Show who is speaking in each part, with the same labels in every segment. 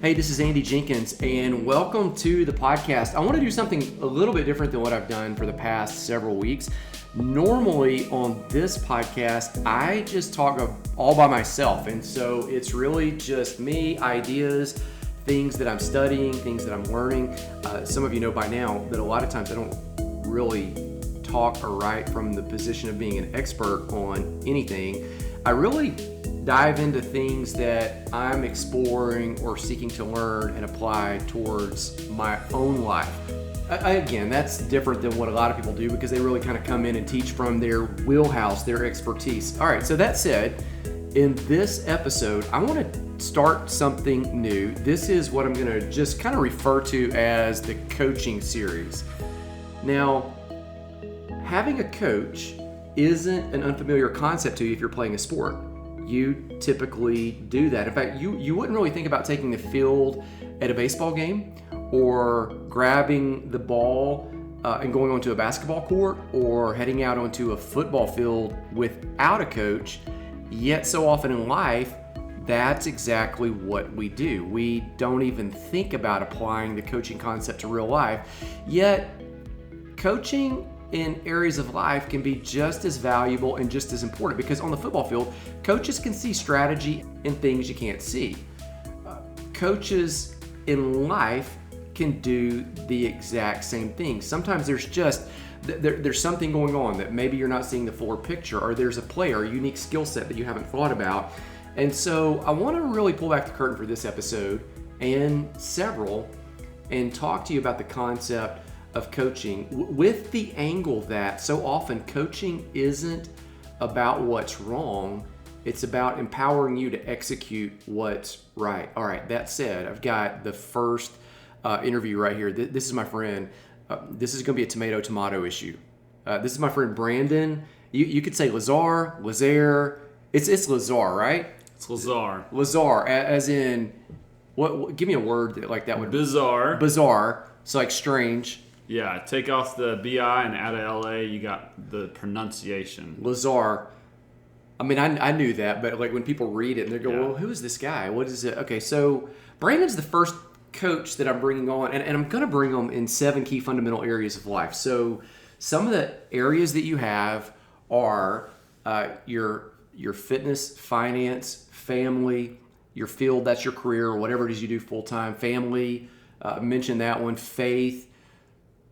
Speaker 1: Hey, this is Andy Jenkins, and welcome to the podcast. I want to do something a little bit different than what I've done for the past several weeks. Normally on this podcast, I just talk all by myself, and so it's really just me, ideas, things that I'm studying, things that I'm learning. Some of you know by now that a lot of times I don't really talk or write from the position of being an expert on anything. I really dive into things that I'm exploring or seeking to learn and apply towards my own life. Again, that's different than what a lot of people do because they really kind of come in and teach from their wheelhouse, their expertise. All right, so that said, in this episode, I want to start something new. This is what I'm going to just kind of refer to as the coaching series. Now, having a coach isn't an unfamiliar concept to you if you're playing a sport. You typically do that. In fact, you wouldn't really think about taking the field at a baseball game or grabbing the ball and going onto a basketball court or heading out onto a football field without a coach. Yet so often in life, that's exactly what we do. We don't even think about applying the coaching concept to real life. Yet coaching in areas of life can be just as valuable and just as important because on the football field, coaches can see strategy in things you can't see. Coaches in life can do the exact same thing. Sometimes there's something going on that maybe you're not seeing the fuller picture, or there's a player, a unique skill set that you haven't thought about. And so I want to really pull back the curtain for this episode and several and talk to you about the concept of coaching with the angle that so often coaching isn't about what's wrong, it's about empowering you to execute what's right. All right, that said, I've got the first interview right here. This is my friend. This is going to be a tomato issue. This is my friend Brandon. You could say Lazarre. It's Lazarre, right?
Speaker 2: It's Lazarre.
Speaker 1: Lazarre, as in, what? Give me a word like that would.
Speaker 2: Bizarre.
Speaker 1: Bizarre. So like strange.
Speaker 2: Yeah, take off the BI and add a LA, you got the pronunciation.
Speaker 1: Lazarre. I mean, I knew that, but like when people read it and they go, well, who is this guy? What is it? Okay, so Brandon's the first coach that I'm bringing on, and I'm going to bring him in 7 key fundamental areas of life. So some of the areas that you have are your fitness, finance, family, your field, that's your career, or whatever it is you do full-time, family, mention that one, faith,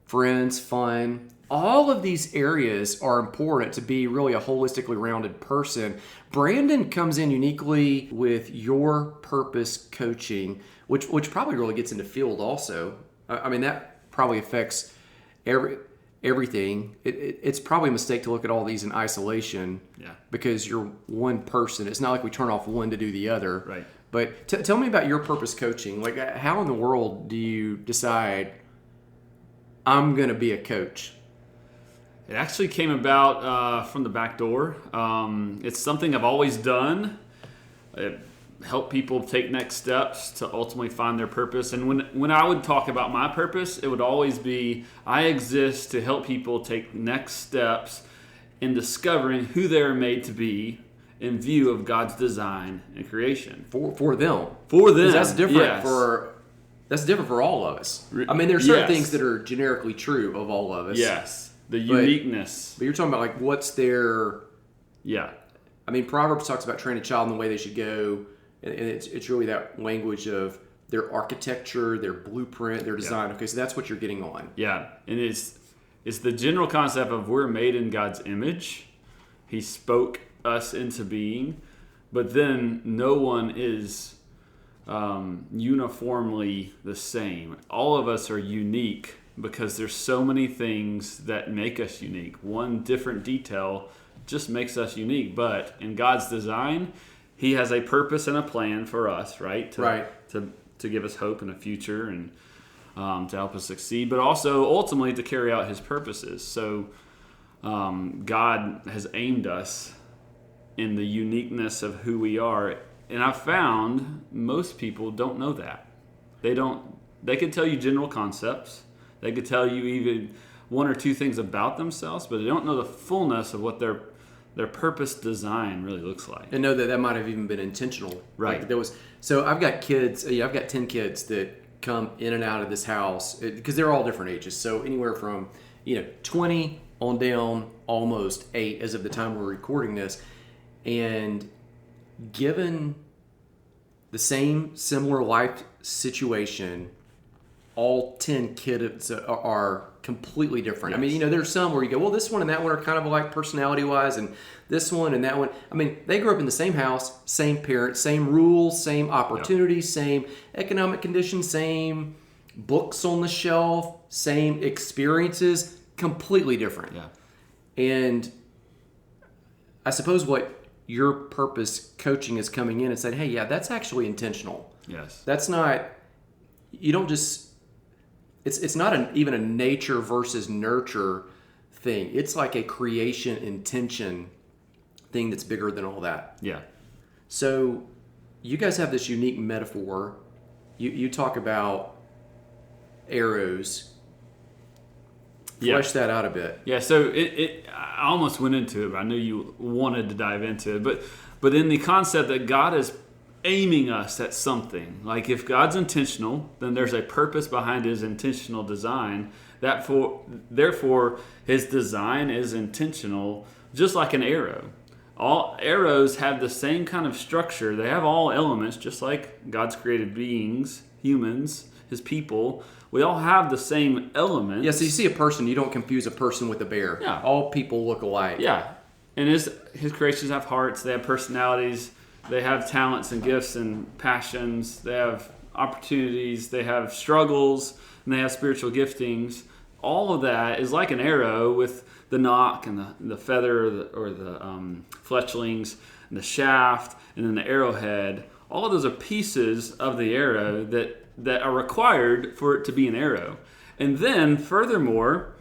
Speaker 1: friends, fun. All of these areas are important to be really a holistically rounded person. Brandon comes in uniquely with your purpose coaching, which probably really gets into field also. I mean, that probably affects everything. It's probably a mistake to look at all these in isolation because you're one person. It's not like we turn off one to do the other.
Speaker 2: Right.
Speaker 1: But tell me about your purpose coaching. Like, how in the world do you decide I'm going to be a coach?
Speaker 2: It actually came about from the back door. It's something I've always done. It helped people take next steps to ultimately find their purpose. And when I would talk about my purpose, it would always be I exist to help people take next steps in discovering who they're made to be in view of God's design and creation.
Speaker 1: For them.
Speaker 2: For them.
Speaker 1: That's different
Speaker 2: yes.
Speaker 1: That's different for all of us. I mean, there's certain things that are generically true of all of us.
Speaker 2: Yes, the uniqueness.
Speaker 1: But you're talking about like what's their...
Speaker 2: Yeah.
Speaker 1: I mean, Proverbs talks about train a child in the way they should go, and it's really that language of their architecture, their blueprint, their design. Yeah. Okay, so that's what you're getting on.
Speaker 2: Yeah, and it's the general concept of we're made in God's image. He spoke us into being, but then no one is uniformly the same. All of us are unique because there's so many things that make us unique. One different detail just makes us unique, but in God's design, He has a purpose and a plan for us, right? To give us hope in a future and to help us succeed, but also ultimately to carry out His purposes. So God has aimed us in the uniqueness of who we are. And I've found most people don't know that. They could tell you general concepts. They could tell you even one or two things about themselves, but they don't know the fullness of what their their purpose design really looks like.
Speaker 1: And know that that might have even been intentional.
Speaker 2: Right.
Speaker 1: Like there was. So I've got kids. I've got 10 kids that come in and out of this house because they're all different ages. So anywhere from 20 on down, almost 8 as of the time we're recording this, and given the same similar life situation, all 10 kids are completely different.
Speaker 2: Yes.
Speaker 1: I mean, there's some where you go, well, this one and that one are kind of like personality-wise, and this one and that one. I mean, they grew up in the same house, same parents, same rules, same opportunities, same economic conditions, same books on the shelf, same experiences, completely different.
Speaker 2: Yeah.
Speaker 1: And I suppose what your purpose coaching is coming in and saying, hey, yeah, that's actually intentional.
Speaker 2: Yes.
Speaker 1: That's not, you don't just, it's not even a nature versus nurture thing. It's like a creation intention thing that's bigger than all that.
Speaker 2: Yeah.
Speaker 1: So you guys have this unique metaphor. You talk about arrows. Flesh that out a bit.
Speaker 2: Yeah, so I almost went into it, but I knew you wanted to dive into it. But in the concept that God is aiming us at something, like if God's intentional, then there's a purpose behind His intentional design. Therefore, His design is intentional, just like an arrow. All arrows have the same kind of structure. They have all elements, just like God's created beings, humans, His people. We all have the same elements.
Speaker 1: Yeah, so you see a person, you don't confuse a person with a bear.
Speaker 2: Yeah.
Speaker 1: All people look alike.
Speaker 2: Yeah. And his creations have hearts, they have personalities, they have talents and gifts and passions, they have opportunities, they have struggles, and they have spiritual giftings. All of that is like an arrow with the nock and the feather or the fletchlings and the shaft and then the arrowhead. All of those are pieces of the arrow that are required for it to be an arrow. And then, furthermore,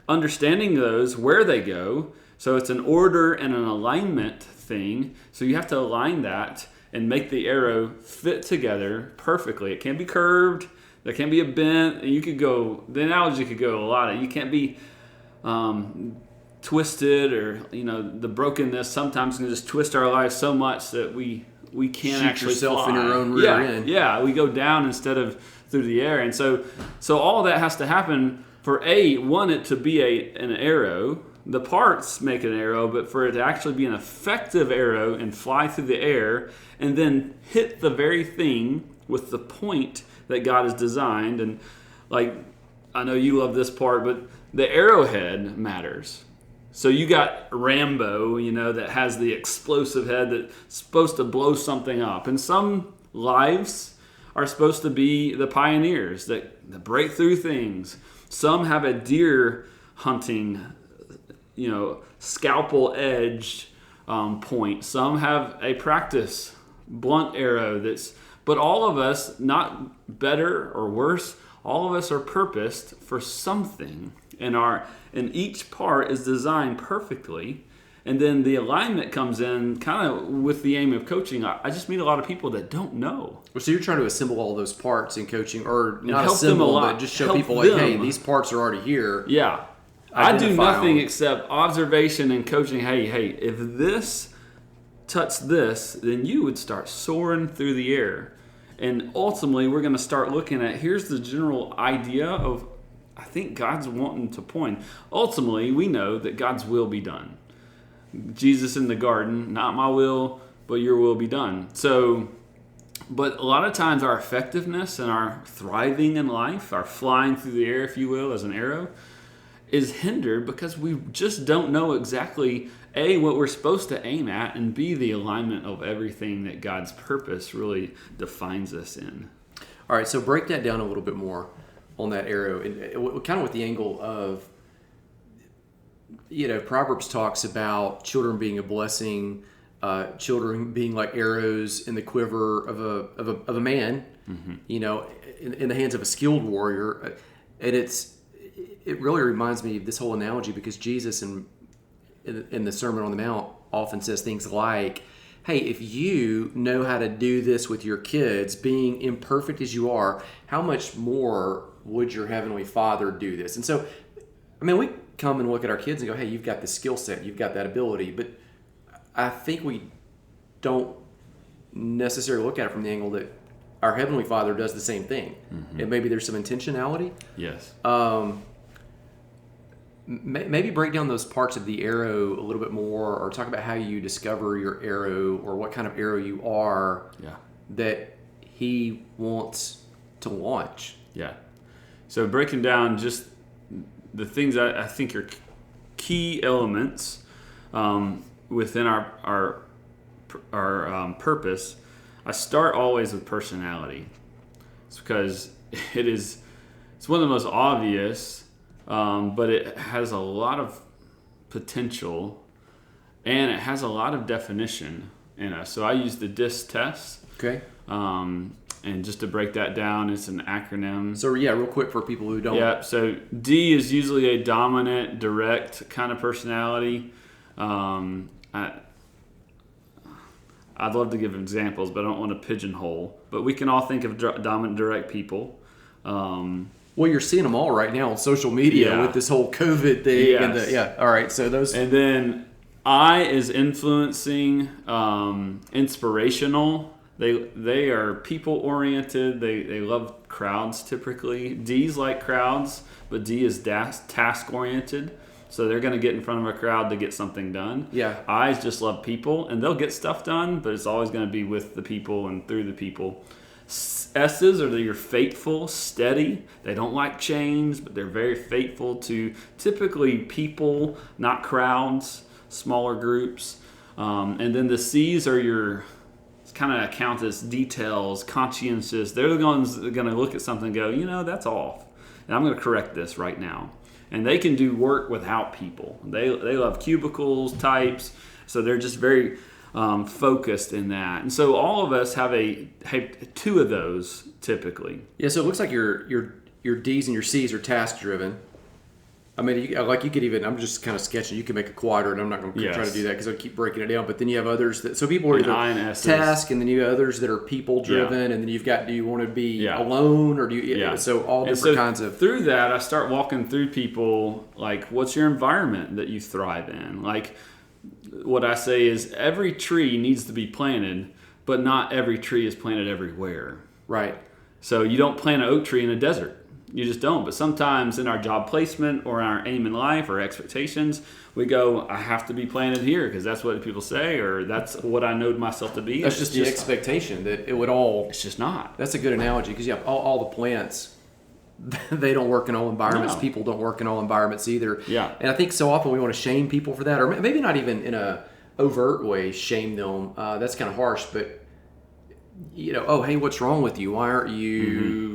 Speaker 2: understanding those, where they go, so it's an order and an alignment thing. So you have to align that and make the arrow fit together perfectly. It can't be curved. There can't be a bent. The analogy could go a lot. You can't be twisted or, the brokenness sometimes can just twist our lives so much that we can't
Speaker 1: shoot
Speaker 2: actually
Speaker 1: yourself
Speaker 2: fly.
Speaker 1: in your own rear end.
Speaker 2: Yeah, we go down instead of through the air. And so all that has to happen for it to be an arrow. The parts make an arrow, but for it to actually be an effective arrow and fly through the air and then hit the very thing with the point that God has designed. And like, I know you love this part, but the arrowhead matters. So you got Rambo, that has the explosive head that's supposed to blow something up. And some lives are supposed to be the pioneers that break through things. Some have a deer hunting, scalpel edged point. Some have a practice blunt arrow but all of us, not better or worse, all of us are purposed for something. And each part is designed perfectly. And then the alignment comes in kind of with the aim of coaching. I just meet a lot of people that don't know.
Speaker 1: Well, so you're trying to assemble all those parts in coaching, or not
Speaker 2: help them a
Speaker 1: assemble,
Speaker 2: lot.
Speaker 1: but just show
Speaker 2: Help
Speaker 1: people like,
Speaker 2: them.
Speaker 1: hey, these parts are already here.
Speaker 2: Yeah. I do
Speaker 1: Identify
Speaker 2: nothing
Speaker 1: them.
Speaker 2: except observation and coaching. Hey, if this touched this, then you would start soaring through the air. And ultimately, we're going to start looking at, here's the general idea of, I think God's wanting to point. Ultimately, we know that God's will be done. Jesus in the garden, not my will, but your will be done. So, but a lot of times our effectiveness and our thriving in life, our flying through the air, if you will, as an arrow, is hindered because we just don't know exactly, A, what we're supposed to aim at, and B, the alignment of everything that God's purpose really defines us in.
Speaker 1: All right, so break that down a little bit more on that arrow, and kind of with the angle of, Proverbs talks about children being a blessing, children being like arrows in the quiver of a man, mm-hmm. In the hands of a skilled warrior, and it really reminds me of this whole analogy because Jesus in the Sermon on the Mount often says things like, hey, if you know how to do this with your kids, being imperfect as you are, how much more would your Heavenly Father do this? And so, we come and look at our kids and go, hey, you've got the skill set, you've got that ability, but I think we don't necessarily look at it from the angle that our Heavenly Father does the same thing. And maybe there's some intentionality.
Speaker 2: Yes.
Speaker 1: Maybe break down those parts of the arrow a little bit more, or talk about how you discover your arrow, or what kind of arrow you are that He wants to launch.
Speaker 2: Yeah. So breaking down just the things I think are key elements within our purpose, I start always with personality. It's because it's one of the most obvious, but it has a lot of potential and it has a lot of definition in us. So I use the DISC test.
Speaker 1: Okay.
Speaker 2: And just to break that down, it's an acronym.
Speaker 1: So real quick for people who don't.
Speaker 2: Yeah. So D is usually a dominant, direct kind of personality. I'd love to give examples, but I don't want to pigeonhole. But we can all think of dominant, direct people.
Speaker 1: Well, you're seeing them all right now on social media with this whole COVID thing.
Speaker 2: Yes.
Speaker 1: And all right. So those.
Speaker 2: And then I is influencing, inspirational. They are people oriented. They love crowds typically. D's like crowds, but D is task oriented. So they're going to get in front of a crowd to get something done.
Speaker 1: Yeah.
Speaker 2: I's just love people, and they'll get stuff done, but it's always going to be with the people and through the people. S's are your faithful, steady. They don't like change, but they're very faithful to typically people, not crowds, smaller groups. And then the C's are your kind of count as details, conscientious. They're the ones that are going to look at something and go, that's off. And I'm going to correct this right now. And they can do work without people. They love cubicles, types, so they're just very focused in that. And so all of us have two of those typically.
Speaker 1: Yeah, so it looks like your D's and your C's are task driven. I mean, you could even, I'm just kind of sketching, you can make a quadrant. I'm not going to try to do that because I'll keep breaking it down. But then you have others so people are either task, and then you have others that are people driven, and then you've got, do you want to be alone, or do you, so all different kinds of.
Speaker 2: Through that, I start walking through people, like, what's your environment that you thrive in? Like, what I say is every tree needs to be planted, but not every tree is planted everywhere.
Speaker 1: Right.
Speaker 2: So you don't plant an oak tree in a desert. You just don't. But sometimes in our job placement or our aim in life or expectations, we go, I have to be planted here because that's what people say, or that's what I know myself to be.
Speaker 1: That's just the expectation that it would all.
Speaker 2: It's just not.
Speaker 1: That's a good analogy because you have all the plants. They don't work in all environments. No. People don't work in all environments either.
Speaker 2: Yeah.
Speaker 1: And I think so often we want to shame people for that, or maybe not even in a overt way shame them. That's kind of harsh, but oh, hey, what's wrong with you? Why aren't you?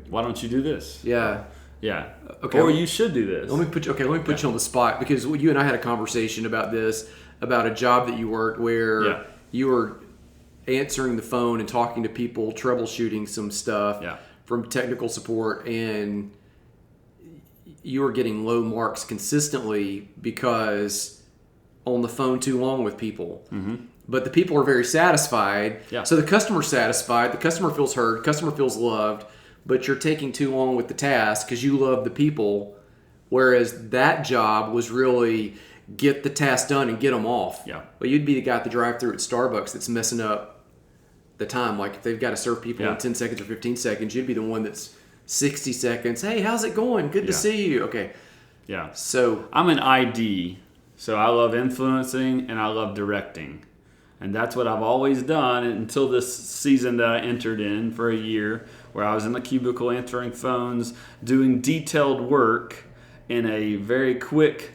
Speaker 2: Why don't you do this?
Speaker 1: Yeah.
Speaker 2: Yeah.
Speaker 1: Okay.
Speaker 2: Or you should do this.
Speaker 1: Let me put you on the spot, because you and I had a conversation about this, about a job that you worked where you were answering the phone and talking to people, troubleshooting some stuff from technical support, and you were getting low marks consistently because on the phone too long with people. Mm-hmm. But the people are very satisfied. Yeah. So the customer's satisfied. The customer feels heard. Customer feels loved. But you're taking too long with the task because you love the people. Whereas that job was really get the task done and get them off.
Speaker 2: Yeah.
Speaker 1: But you'd be the guy at the drive-thru at Starbucks that's messing up the time. Like if they've got to serve people in 10 seconds or 15 seconds, you'd be the one that's 60 seconds. Hey, how's it going? Good to see you. Okay.
Speaker 2: Yeah.
Speaker 1: So
Speaker 2: I'm an ID. So I love influencing and I love directing. And that's what I've always done until this season that I entered in for a year, where I was in the cubicle answering phones, doing detailed work in a very quick.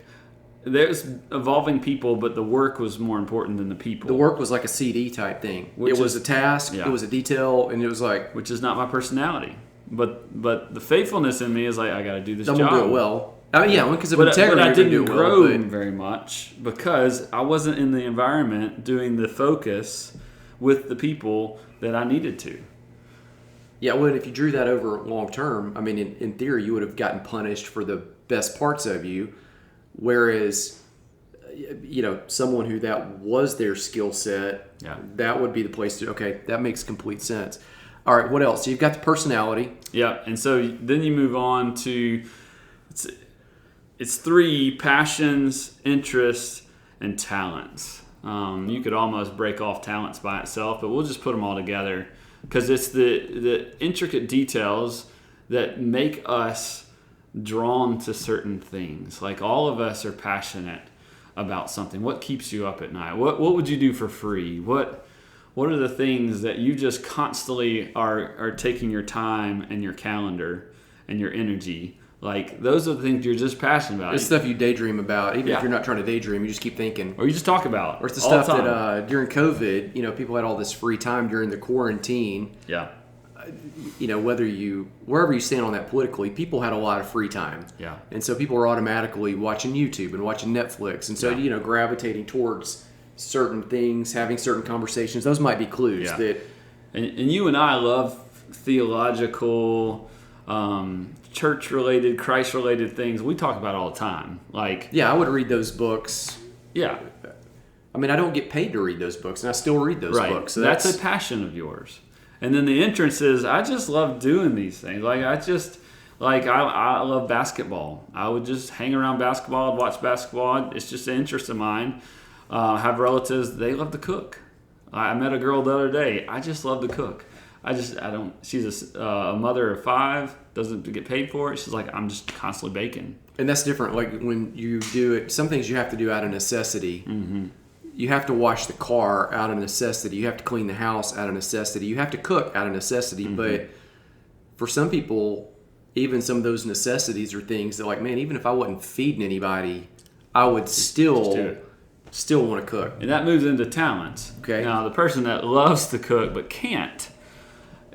Speaker 2: There's evolving people, but the work was more important than the people.
Speaker 1: The work was like a CD type thing. It was a task, it was a detail, and it was like...
Speaker 2: Which is not my personality. But the faithfulness in me is like, I got to do this job.
Speaker 1: I'm going to do it well. Because of integrity.
Speaker 2: But I didn't grow very much because I wasn't in the environment doing the focus with the people that I needed to.
Speaker 1: Yeah, well, if you drew that over long term, I mean, in theory, you would have gotten punished for the best parts of you. Whereas, someone who that was their skill set, that would be the place to, okay, that makes complete sense. All right, what else? So you've got the personality.
Speaker 2: Yeah, and so then you move on to... It's 3 passions, interests, and talents. You could almost break off talents by itself, but we'll just put them all together because it's the intricate details that make us drawn to certain things. Like all of us are passionate about something. What keeps you up at night? What would you do for free? What are the things that you just constantly are taking your time and your calendar and your energy? Like those are the things you're just passionate about.
Speaker 1: It's stuff you daydream about. Even
Speaker 2: Yeah.
Speaker 1: if you're not trying to daydream, you just keep thinking.
Speaker 2: Or you just talk about.
Speaker 1: Or it's the
Speaker 2: all
Speaker 1: stuff
Speaker 2: the time.
Speaker 1: that during COVID, people had all this free time during the quarantine.
Speaker 2: Yeah.
Speaker 1: Wherever you stand on that politically, people had a lot of free time.
Speaker 2: Yeah.
Speaker 1: And so people were automatically watching YouTube and watching Netflix. And so, gravitating towards certain things, having certain conversations. Those might be clues
Speaker 2: Yeah.
Speaker 1: that...
Speaker 2: And you and I love theological, church-related, Christ-related things. We talk about all the time. Like,
Speaker 1: Yeah, I would read those books.
Speaker 2: yeah.
Speaker 1: I mean, I don't get paid to read those books, and I still read those
Speaker 2: Right.
Speaker 1: books. So
Speaker 2: that's a passion of yours. And then the entrance is, I just love doing these things. Like, I love basketball. I would just hang around basketball, I'd watch basketball. It's just an interest of mine. Have relatives, they love to cook. I met a girl the other day. I just love to cook. She's a mother of 5, doesn't get paid for it. She's like, I'm just constantly baking.
Speaker 1: And that's different. Like when you do it, some things you have to do out of necessity.
Speaker 2: Mm-hmm.
Speaker 1: You have to wash the car out of necessity. You have to clean the house out of necessity. You have to cook out of necessity.
Speaker 2: Mm-hmm.
Speaker 1: But for some people, even some of those necessities are things that, like, man, even if I wasn't feeding anybody, I would still want to cook.
Speaker 2: And that moves into talents.
Speaker 1: Okay.
Speaker 2: Now, the person that loves to cook but can't,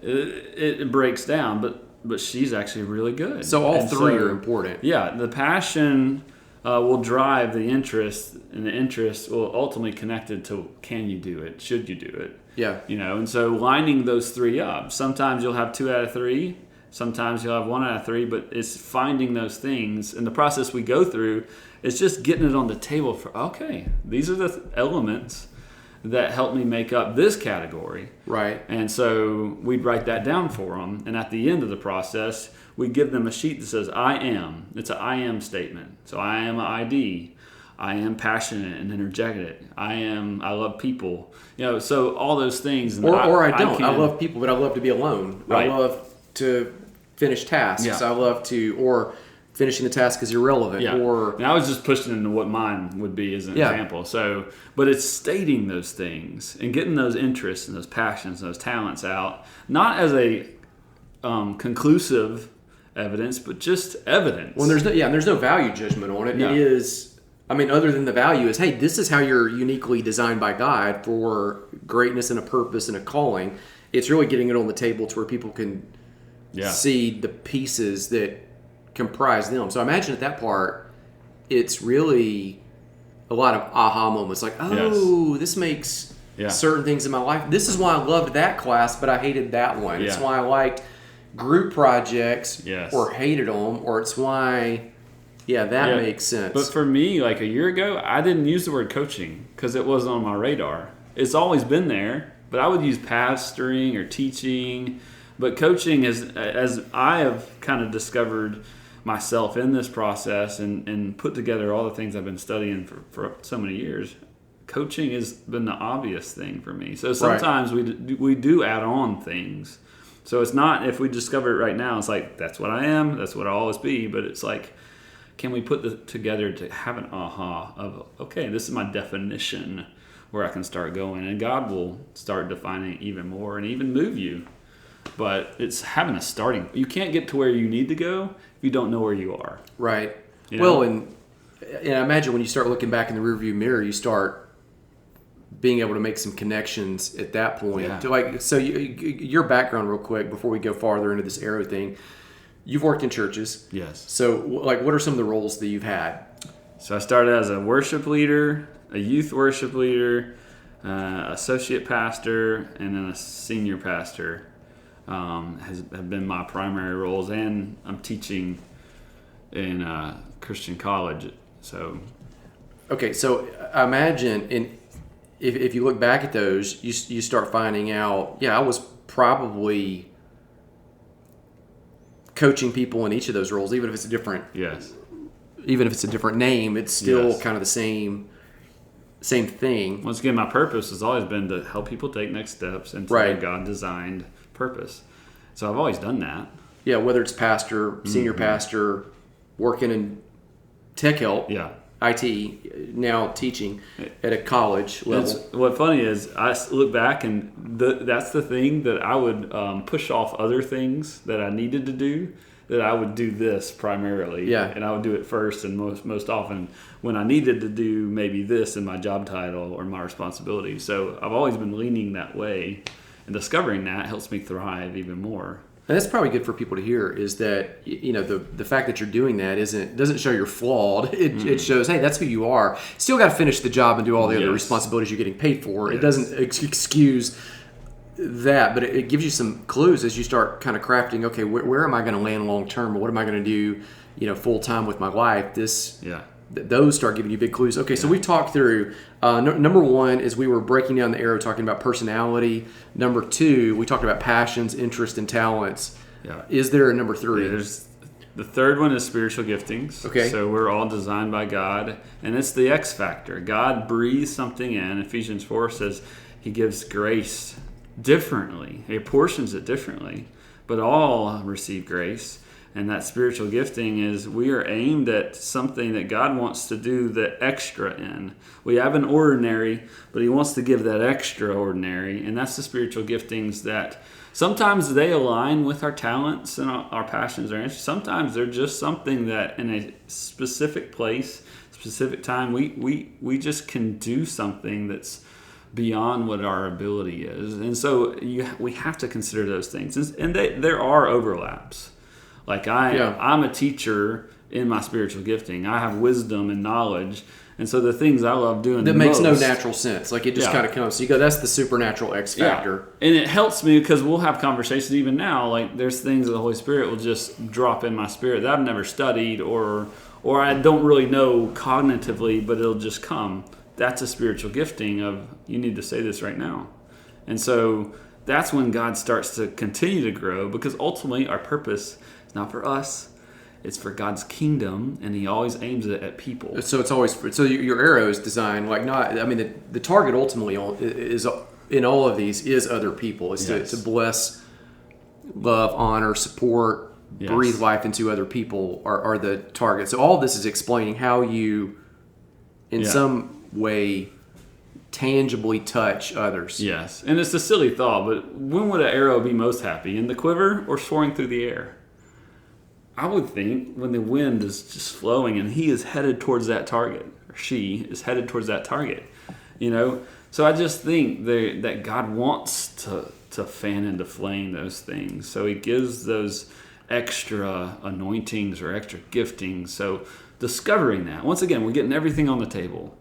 Speaker 2: it breaks down. But she's actually really good.
Speaker 1: So all three are important.
Speaker 2: Yeah, the passion will drive the interest, and the interest will ultimately connect it to, can you do it? Should you do it?
Speaker 1: Yeah.
Speaker 2: And so lining those 3 up. Sometimes you'll have 2 out of 3. Sometimes you'll have 1 out of 3. But it's finding those things. And the process we go through is just getting it on the table for, okay, these are the elements that help me make up this category.
Speaker 1: Right.
Speaker 2: And so we'd write that down for them. And at the end of the process, we give them a sheet that says, I am. It's an I am statement. So I am an ID. I am passionate and energetic. I love people. So all those things.
Speaker 1: Or I don't. I love people, but I love to be alone.
Speaker 2: Right.
Speaker 1: I love to finish tasks.
Speaker 2: Yeah.
Speaker 1: I love to, or finishing the task is irrelevant.
Speaker 2: Yeah. And I was just pushing into what mine would be as an example. So, but it's stating those things and getting those interests and those passions and those talents out, not as a conclusive evidence, but just evidence.
Speaker 1: Well, there's no value judgment on it.
Speaker 2: No.
Speaker 1: It is, other than the value is, hey, this is how you're uniquely designed by God for greatness and a purpose and a calling. It's really getting it on the table to where people can see the pieces that comprise them. So I imagine at that part, it's really a lot of aha moments. Like, this makes certain things in my life. This is why I loved that class, but I hated that one. It's why I liked group projects or hated them, or it's why, that makes sense.
Speaker 2: But for me, like a year ago, I didn't use the word coaching because it wasn't on my radar. It's always been there, but I would use pastoring or teaching. But coaching is, as I have kind of discovered myself in this process and put together all the things I've been studying for so many years, coaching has been the obvious thing for me. So sometimes we do add on things. So it's not, if we discover it right now, it's like, that's what I am, that's what I'll always be. But it's like, can we put it together to have an aha of, okay, this is my definition where I can start going. And God will start defining it even more and even move you. But it's having a starting. You can't get to where you need to go if you don't know where you are.
Speaker 1: Right. Well, and I imagine when you start looking back in the rearview mirror, you start being able to make some connections at that point.
Speaker 2: Yeah.
Speaker 1: So your background real quick before we go farther into this arrow thing. You've worked in churches.
Speaker 2: Yes.
Speaker 1: So what are some of the roles that you've had?
Speaker 2: So I started as a worship leader, a youth worship leader, associate pastor, and then a senior pastor. Have been my primary roles, and I'm teaching in Christian college. So,
Speaker 1: okay, so I imagine if you look back at those, you start finding out, I was probably coaching people in each of those roles, even if it's a different even if it's a different name, it's still kind of the same same thing.
Speaker 2: Once again, my purpose has always been to help people take next steps into their God-designed purpose. So I've always done that.
Speaker 1: Yeah, whether it's pastor, senior pastor, working in tech help, IT, now teaching at a college level.
Speaker 2: What's funny is I look back and that's the thing that I would push off other things that I needed to do, that I would do this primarily.
Speaker 1: Yeah.
Speaker 2: And I would do it first and most often when I needed to do maybe this in my job title or my responsibility. So I've always been leaning that way, and discovering that helps me thrive even more.
Speaker 1: And that's probably good for people to hear, is that, you know, the fact that you're doing that doesn't show you're flawed. It shows, hey, that's who you are. Still got to finish the job and do all the other responsibilities you're getting paid for. It doesn't excuse that, but it gives you some clues as you start kind of crafting, okay, where am I going to land long term, or what am I going to do, you know, full time with my life? Those start giving you big clues. Okay, so we talked through, number one is we were breaking down the arrow, talking about personality. Number two, we talked about passions, interests, and talents.
Speaker 2: Yeah.
Speaker 1: Is there a number three?
Speaker 2: The third one is spiritual giftings.
Speaker 1: Okay.
Speaker 2: So we're all designed by God, and it's the X factor. God breathes something in. Ephesians 4 says he gives grace differently. He apportions it differently, but all receive grace. And that spiritual gifting is we are aimed at something that God wants to do the extra in. We have an ordinary, but he wants to give that extraordinary. And that's the spiritual giftings that sometimes they align with our talents and our passions or interests. Sometimes they're just something that in a specific place, specific time, we just can do something that's beyond what our ability is. And so we have to consider those things. And there are overlaps. Like I'm a teacher in my spiritual gifting. I have wisdom and knowledge. And so the things I love doing
Speaker 1: that makes no natural sense. Like it just kind of comes. So you go, that's the supernatural X factor.
Speaker 2: Yeah. And it helps me because we'll have conversations even now. Like there's things that the Holy Spirit will just drop in my spirit that I've never studied or I don't really know cognitively, but it'll just come. That's a spiritual gifting of, you need to say this right now. And so that's when God starts to continue to grow, because ultimately our purpose is not for us, it's for God's kingdom, and he always aims it at people.
Speaker 1: So it's always, so your arrow is designed like not, I mean, the target ultimately is in all of these is other people. It's to bless, love, honor, support, breathe life into other people are the target. So all of this is explaining how you, in some way, tangibly touch others.
Speaker 2: Yes, and it's a silly thought, but when would an arrow be most happy? In the quiver or soaring through the air? I would think when the wind is just flowing and he is headed towards that target, or she is headed towards that target, you know? So I just think that God wants to fan into flame those things. So he gives those extra anointings or extra giftings. So discovering that, once again, we're getting everything on the table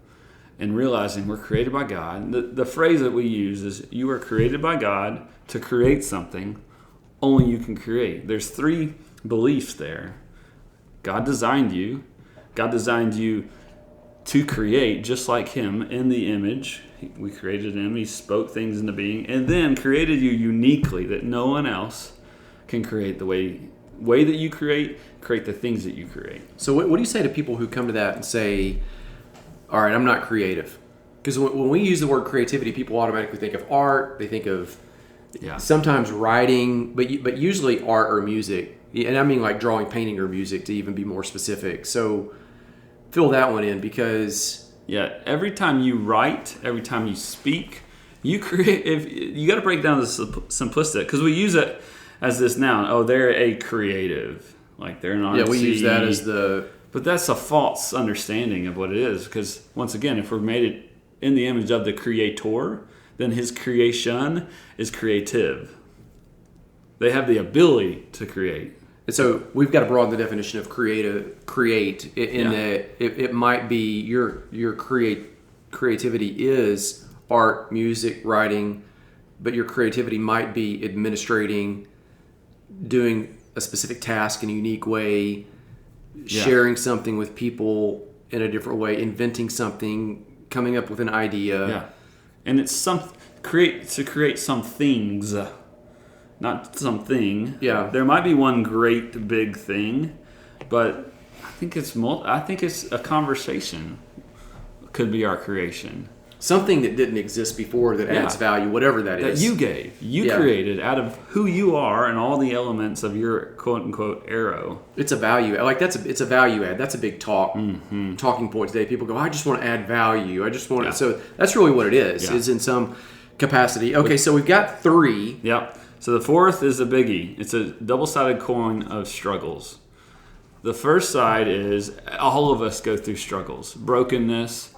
Speaker 2: and realizing we're created by God. The phrase that we use is, you are created by God to create something only you can create. There's three beliefs there. God designed you. God designed you to create just like him in the image. We created him. He spoke things into being, and then created you uniquely that no one else can create the way that you create the things that you create. So
Speaker 1: what do you say to people who come to that and say, all right, I'm not creative? Because when we use the word creativity, people automatically think of art. They think of sometimes writing, but usually art or music. And I mean like drawing, painting, or music to even be more specific. So fill that one in, because
Speaker 2: every time you write, every time you speak, you create. If you got to break down the simplistic, because we use it as this noun. Oh, they're a creative, like they're an artist.
Speaker 1: Yeah, we use that as the.
Speaker 2: But that's a false understanding of what it is, because once again, if we're made it in the image of the Creator, then his creation is creative. They have the ability to create.
Speaker 1: And so we've got to broaden the definition of create in that it might be your creativity is art, music, writing, but your creativity might be administrating, doing a specific task in a unique way, sharing something with people in a different way, inventing something, coming up with an idea.
Speaker 2: Yeah. And it's to create some things, not something.
Speaker 1: Yeah.
Speaker 2: There might be one great big thing, but I think it's a conversation. could be our creation.
Speaker 1: Something that didn't exist before that adds value, whatever that is.
Speaker 2: That you gave. You created out of who you are and all the elements of your quote-unquote arrow.
Speaker 1: It's a value. It's a value add. That's a big talking point today. People go, I just want to add value. I just want to. So that's really what it is. Is in some capacity. Okay, so we've got 3.
Speaker 2: Yep. So the 4th is a biggie. It's a double-sided coin of struggles. The first side is all of us go through struggles. Brokenness.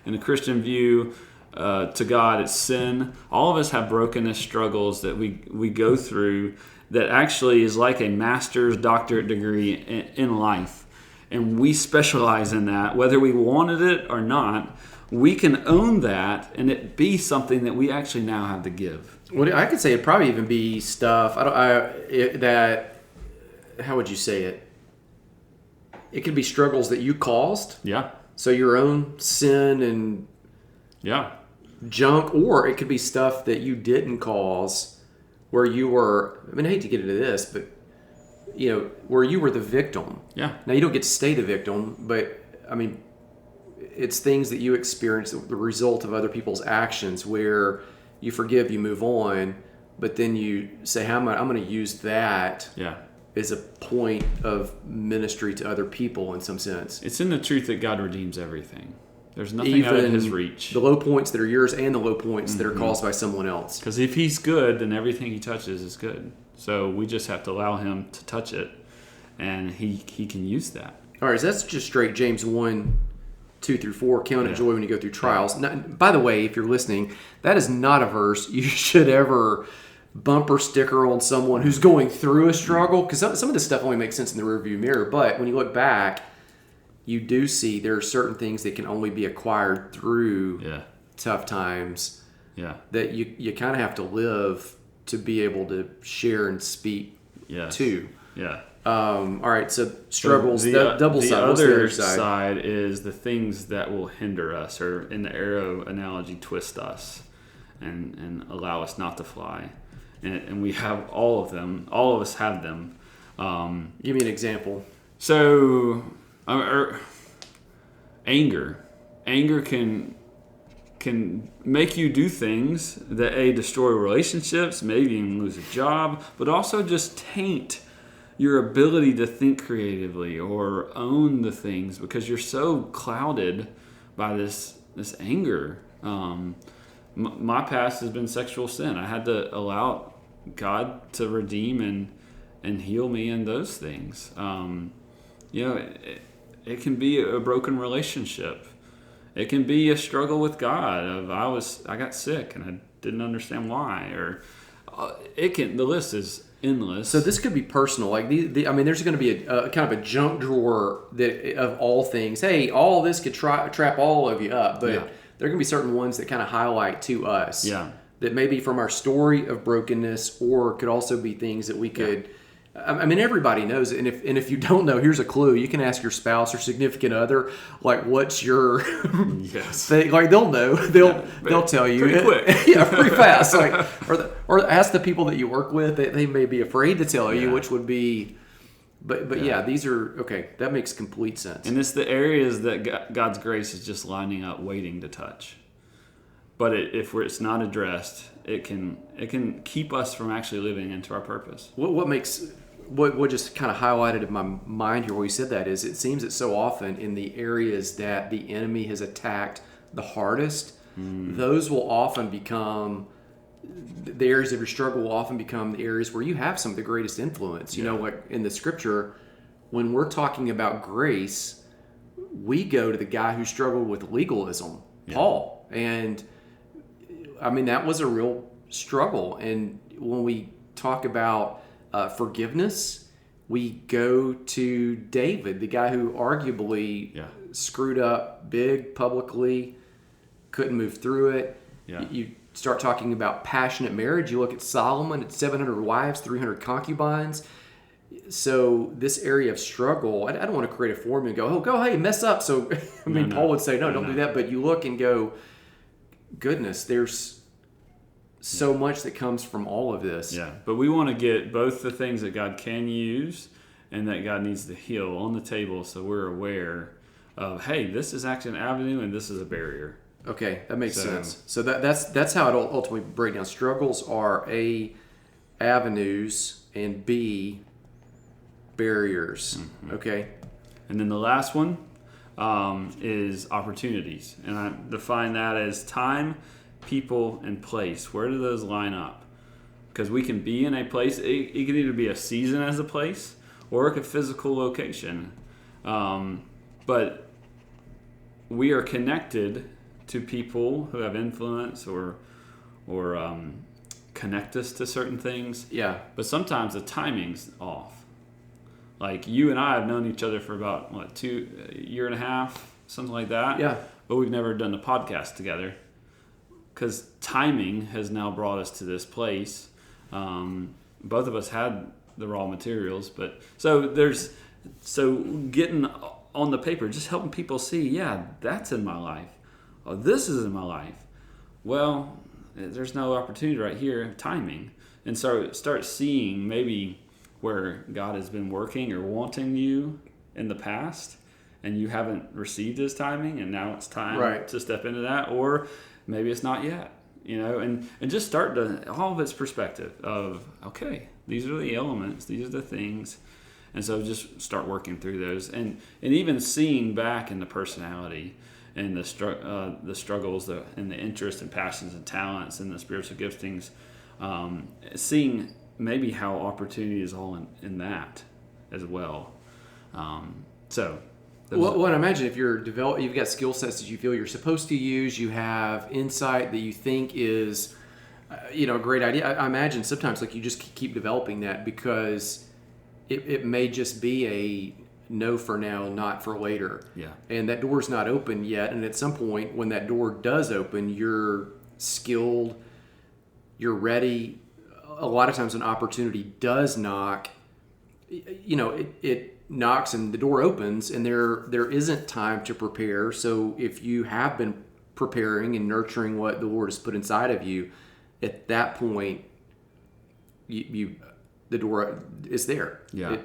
Speaker 2: In the Christian view, to God, it's sin. All of us have brokenness struggles that we go through that actually is like a master's doctorate degree in life. And we specialize in that. Whether we wanted it or not, we can own that and it be something that we actually now have to give.
Speaker 1: Well, I could say it'd probably even be stuff, how would you say it? It could be struggles that you caused.
Speaker 2: Yeah.
Speaker 1: So your own sin and junk, or it could be stuff that you didn't cause where you were, I hate to get into this, but where you were the victim.
Speaker 2: Yeah.
Speaker 1: Now you don't get to stay the victim, but it's things that you experience, the result of other people's actions where you forgive, you move on, but then you say, I'm going to use that.
Speaker 2: Yeah.
Speaker 1: Is a point of ministry to other people in some sense.
Speaker 2: It's in the truth that God redeems everything. There's nothing
Speaker 1: Even
Speaker 2: out of his reach.
Speaker 1: The low points that are yours and the low points that are caused by someone else.
Speaker 2: Because if he's good, then everything he touches is good. So we just have to allow him to touch it, and he can use that.
Speaker 1: All right, so that's just straight James 1, 2 through 4. Count it joy when you go through trials. Now, by the way, if you're listening, that is not a verse you should ever bumper sticker on someone who's going through a struggle, because some of this stuff only makes sense in the rearview mirror, but when you look back, you do see there are certain things that can only be acquired through tough times that you kind of have to live to be able to share and speak to. All right, so struggles, double side.
Speaker 2: The
Speaker 1: What's
Speaker 2: other side is the things that will hinder us, or in the arrow analogy, twist us and allow us not to fly. And we have all of them. All of us have them.
Speaker 1: Give me an example.
Speaker 2: So, anger. Anger can make you do things that destroy relationships, maybe even lose a job, but also just taint your ability to think creatively or own the things because you're so clouded by this anger. My past has been sexual sin. I had to allow God to redeem and heal me in those things. It can be a broken relationship. It can be a struggle with God. I got sick and I didn't understand why. Or the list is endless.
Speaker 1: So this could be personal. Like there's going to be a kind of a junk drawer that of all things. Hey, all this could trap all of you up, but there are going to be certain ones that kind of highlight to us.
Speaker 2: Yeah.
Speaker 1: That may be from our story of brokenness, or could also be things that we could. Everybody knows it, and if you don't know, here's a clue: you can ask your spouse or significant other, like, what's your thing? Like they'll know, they'll tell you
Speaker 2: pretty quick,
Speaker 1: pretty fast. Like, or ask the people that you work with; they may be afraid to tell you, which would be. But these are okay. That makes complete sense.
Speaker 2: And it's the areas that God's grace is just lining up, waiting to touch. But if it's not addressed, it can keep us from actually living into our purpose.
Speaker 1: What just kind of highlighted in my mind here when you said that is it seems that so often in the areas that the enemy has attacked the hardest, those will often become the areas of your struggle will often become the areas where you have some of the greatest influence. You know, like in the scripture, when we're talking about grace, we go to the guy who struggled with legalism, Paul, and that was a real struggle. And when we talk about forgiveness, we go to David, the guy who arguably screwed up big publicly, couldn't move through it. You start talking about passionate marriage. You look at Solomon, it's 700 wives, 300 concubines. So this area of struggle, I don't want to create a formula and go, hey, mess up. So, Paul would say, don't do that. But you look and go, goodness, there's so much that comes from all of this.
Speaker 2: Yeah, but we want to get both the things that God can use and that God needs to heal on the table so we're aware of, hey, this is actually an avenue and this is a barrier.
Speaker 1: Okay, that makes sense. So that's how it ultimately breaks down. Struggles are A, avenues, and B, barriers. Mm-hmm. Okay.
Speaker 2: And then the last one is opportunities. And I define that as time, people, and place. Where do those line up? Because we can be in a place, it can either be a season as a place or a physical location. But we are connected to people who have influence or connect us to certain things.
Speaker 1: Yeah.
Speaker 2: But sometimes the timing's off. Like you and I have known each other for about, a year and a half, something like that.
Speaker 1: Yeah.
Speaker 2: But we've never done a podcast together because timing has now brought us to this place. Both of us had the raw materials, but so getting on the paper, just helping people see, yeah, that's in my life. Oh, this is in my life. Well, there's no opportunity right here, timing. And so start seeing maybe where God has been working or wanting you in the past and you haven't received his timing and now it's time to step into that, or maybe it's not yet, and just start to all of its perspective of, okay, these are the elements, these are the things. And so just start working through those and even seeing back in the personality and the struggles and the interests and passions and talents and the spiritual giftings, seeing maybe how opportunity is all in that as well.
Speaker 1: Well, I imagine if you've got skill sets that you feel you're supposed to use, you have insight that you think is, a great idea. I imagine sometimes you just keep developing that because it may just be a no for now, not for later.
Speaker 2: Yeah.
Speaker 1: And that door's not open yet. And at some point when that door does open, you're skilled, you're ready. A lot of times when opportunity does knock, it knocks and the door opens and there isn't time to prepare. So if you have been preparing and nurturing what the Lord has put inside of you, at that point, the door is there.
Speaker 2: Yeah.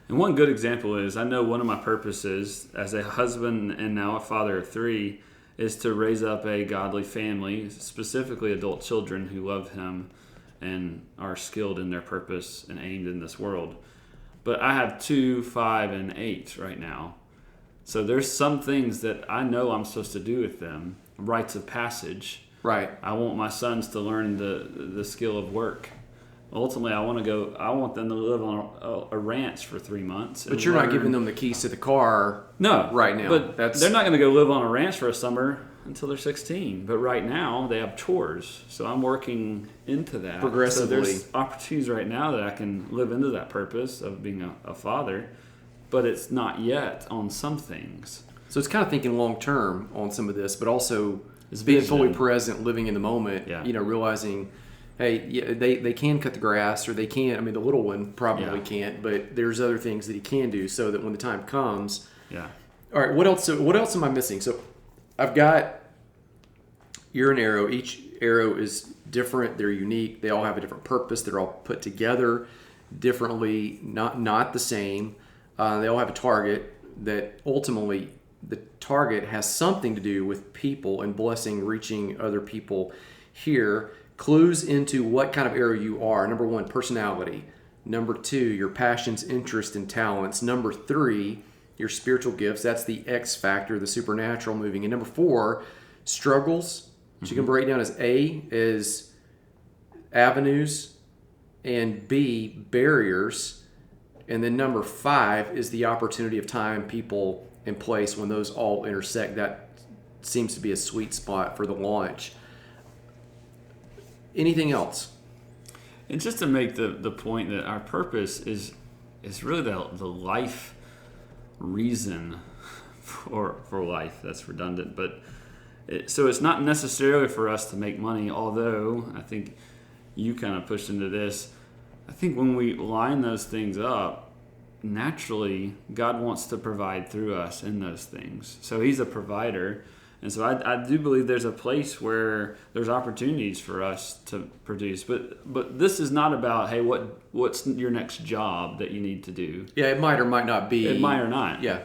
Speaker 2: And one good example is, I know one of my purposes as a husband and now a father of 3 is to raise up a godly family, specifically adult children who love him and are skilled in their purpose and aimed in this world. But I have 2, 5, and 8 right now. So there's some things that I know I'm supposed to do with them, rites of passage.
Speaker 1: Right.
Speaker 2: I want my sons to learn the skill of work. Ultimately, I want them to live on a ranch for 3 months.
Speaker 1: But you're not giving them the keys to the car right now.
Speaker 2: But they're not going to go live on a ranch for a summer until they're 16. But right now, they have chores. So I'm working into that.
Speaker 1: Progressively.
Speaker 2: So there's opportunities right now that I can live into that purpose of being a father. But it's not yet on some things.
Speaker 1: So it's kind of thinking long term on some of this, but also being fully present, living in the moment, realizing, hey, they can cut the grass, or they can't. I mean, the little one probably can't, but there's other things that he can do, so that when the time comes.
Speaker 2: Yeah.
Speaker 1: All right. What else am I missing? So, I've got you're an arrow. Each arrow is different. They're unique. They all have a different purpose. They're all put together differently, not the same. They all have a target that ultimately the target has something to do with people and blessing, reaching other people here. Clues into what kind of arrow you are. Number 1, personality. Number 2, your passions, interests, and talents. Number 3, your spiritual gifts. That's the X factor, the supernatural moving. And number 4, struggles, which you can break down as A, is avenues, and B, barriers. And then number 5 is the opportunity of time, people, and place. When those all intersect, that seems to be a sweet spot for the launch. Anything else?
Speaker 2: And just to make the point that our purpose is really the life reason for life. That's redundant, but so it's not necessarily for us to make money, although I think you kind of pushed into this. I think when we line those things up, naturally God wants to provide through us in those things. So he's a provider, And so I do believe there's a place where there's opportunities for us to produce. But this is not about, hey, what's your next job that you need to do?
Speaker 1: Yeah, it might or might not be.
Speaker 2: It might or not.
Speaker 1: Yeah.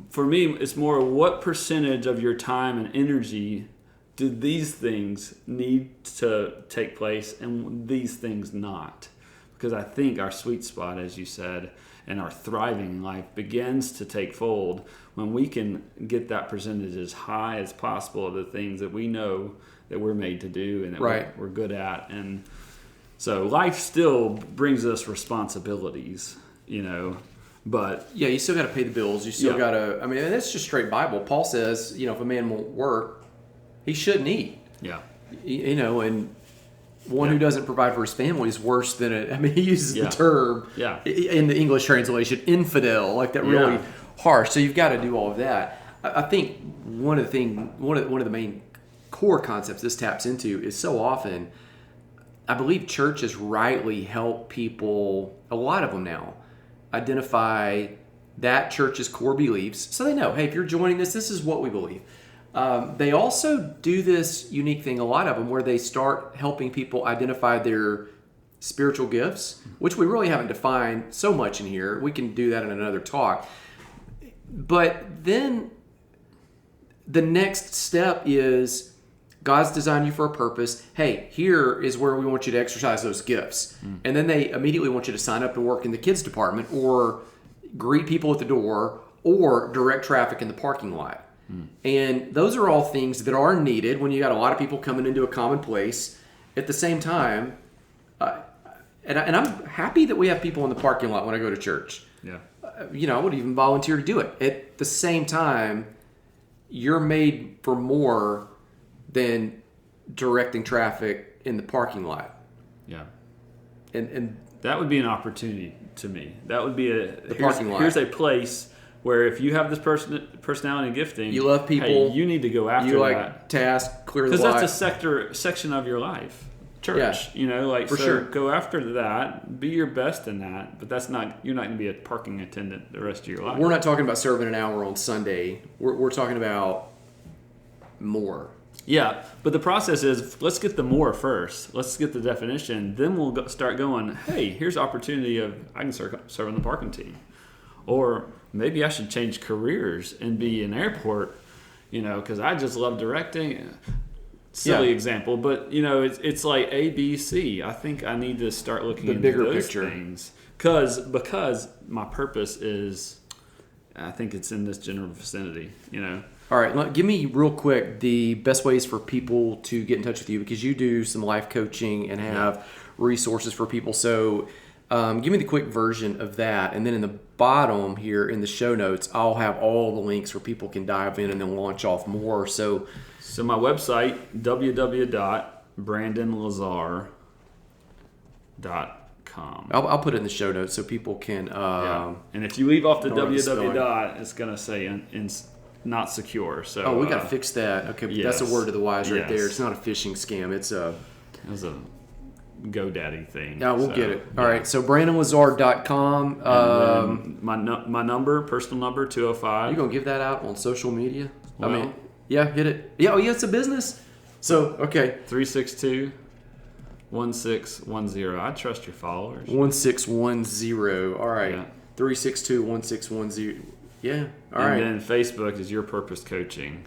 Speaker 2: For me, it's more what percentage of your time and energy do these things need to take place and these things not? Because I think our sweet spot, as you said, and our thriving life begins to take fold when we can get that percentage as high as possible of the things that we know that we're made to do and that we're good at. And so life still brings us responsibilities, but
Speaker 1: yeah, you still got to pay the bills. You still got to, and that's just straight Bible. Paul says, if a man won't work, he shouldn't eat.
Speaker 2: Yeah.
Speaker 1: And one who doesn't provide for his family is worse than he uses the term in the English translation, infidel, like that really harsh. So you've got to do all of that. I think one of the main core concepts this taps into is so often, I believe churches rightly help people, a lot of them now, identify that church's core beliefs. So they know, hey, if you're joining this is what we believe. They also do this unique thing, a lot of them, where they start helping people identify their spiritual gifts, which we really haven't defined so much in here. We can do that in another talk. But then the next step is God's designed you for a purpose. Hey, here is where we want you to exercise those gifts. And then they immediately want you to sign up to work in the kids department or greet people at the door or direct traffic in the parking lot. And those are all things that are needed when you got a lot of people coming into a common place. At the same time, and I'm happy that we have people in the parking lot when I go to church.
Speaker 2: Yeah.
Speaker 1: I would even volunteer to do it. At the same time, you're made for more than directing traffic in the parking lot.
Speaker 2: Yeah.
Speaker 1: And
Speaker 2: that would be an opportunity to me. That would be
Speaker 1: the parking lot.
Speaker 2: Here's a place where if you have this personality and gifting,
Speaker 1: you love people,
Speaker 2: hey, you need to go after that.
Speaker 1: You task, clear the lot.
Speaker 2: Because that's a section of your life. Church,
Speaker 1: for sure.
Speaker 2: Go after that, be your best in that, but you're not going to be a parking attendant the rest of your life.
Speaker 1: We're not talking about serving an hour on Sunday. We're talking about more.
Speaker 2: Yeah, but the process is, let's get the more first. Let's get the definition. Then we'll start going, hey, here's opportunity of, I can serve on the parking team. Or maybe I should change careers and be an airport, because I just love directing. Silly example, but it's like A, B, C. I think I need to start looking into
Speaker 1: bigger
Speaker 2: those
Speaker 1: picture.
Speaker 2: Things because my purpose is, I think it's in this general vicinity.
Speaker 1: All right, give me real quick the best ways for people to get in touch with you, because you do some life coaching and have resources for people. So give me the quick version of that, and then in the bottom here in the show notes, I'll have all the links where people can dive in and then launch off more. So
Speaker 2: my website, www.brandonlazarre.com.
Speaker 1: I'll put it in the show notes so people can.
Speaker 2: And if you leave off the www, it's going to say not secure. So
Speaker 1: we got to fix that. Okay,
Speaker 2: yes.
Speaker 1: That's a word to the wise right there. It's not a phishing scam. It's a
Speaker 2: GoDaddy thing.
Speaker 1: Yeah, we'll get it. All right, so BrandonLazarre.com.
Speaker 2: My number, personal number, 205.
Speaker 1: You going to give that out on social media?
Speaker 2: Well,
Speaker 1: yeah, hit it. Yeah, it's a business. So, okay.
Speaker 2: 362-1610. I trust your followers.
Speaker 1: 1610. All right. Yeah. 362-1610. Yeah. All right.
Speaker 2: And then Facebook is Your Purpose Coaching.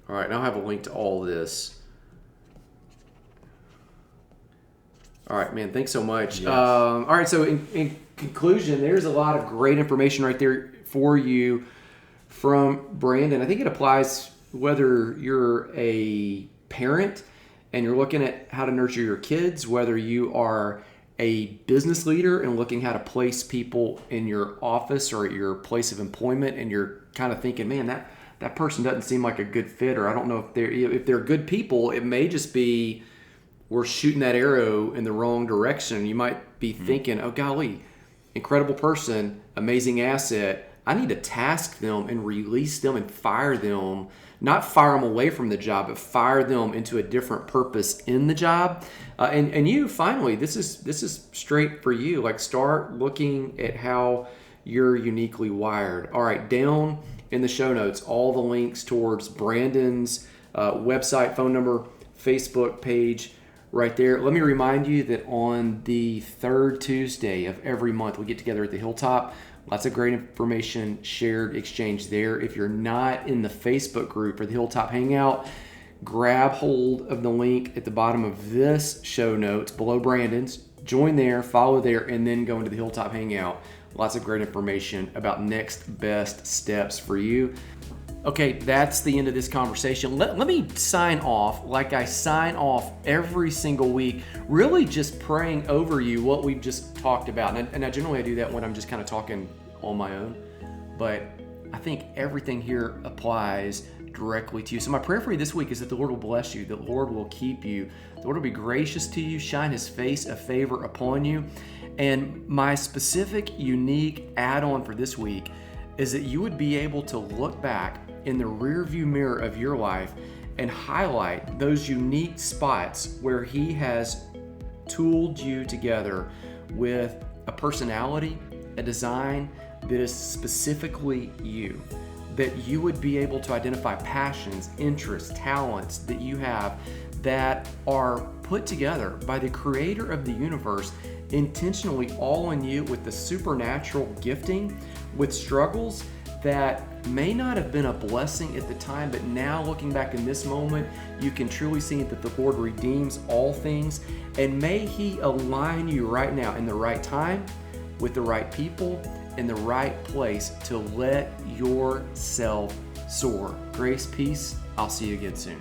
Speaker 1: All right. And I'll have a link to all of this. All right, man. Thanks so much.
Speaker 2: Yes.
Speaker 1: All right. So in conclusion, there's a lot of great information right there for you from Brandon. I think it applies whether you're a parent and you're looking at how to nurture your kids, whether you are a business leader and looking how to place people in your office or at your place of employment, and you're kind of thinking, man, that person doesn't seem like a good fit, or I don't know if they're good people. It may just be we're shooting that arrow in the wrong direction. You might be thinking, oh golly, incredible person, amazing asset. I need to task them and release them and fire them. Not fire them away from the job, but fire them into a different purpose in the job. And you, finally, this is straight for you. Like, start looking at how you're uniquely wired. All right, down in the show notes all the links towards Brandon's website, phone number, Facebook page right there. Let me remind you that on the third Tuesday of every month, we get together at the Hilltop. Lots of great information shared, exchanged there. If you're not in the Facebook group or the Hilltop Hangout, grab hold of the link at the bottom of this show notes below Brandon's. Join there, follow there, and then go into the Hilltop Hangout. Lots of great information about next best steps for you. Okay, that's the end of this conversation. Let me sign off like I sign off every single week, really just praying over you what we've just talked about. And I generally do that when I'm just kind of talking on my own, but I think everything here applies directly to you. So my prayer for you this week is that the Lord will bless you, the Lord will keep you, the Lord will be gracious to you, shine his face of favor upon you. And my specific, unique add-on for this week is that you would be able to look back in the rearview mirror of your life and highlight those unique spots where he has tooled you together with a personality, a design that is specifically you. That you would be able to identify passions, interests, talents that you have that are put together by the creator of the universe intentionally all in you with the supernatural gifting, with struggles that may not have been a blessing at the time, but now looking back in this moment, you can truly see that the Lord redeems all things. And may he align you right now in the right time, with the right people, in the right place to let yourself soar. Grace, peace. I'll see you again soon.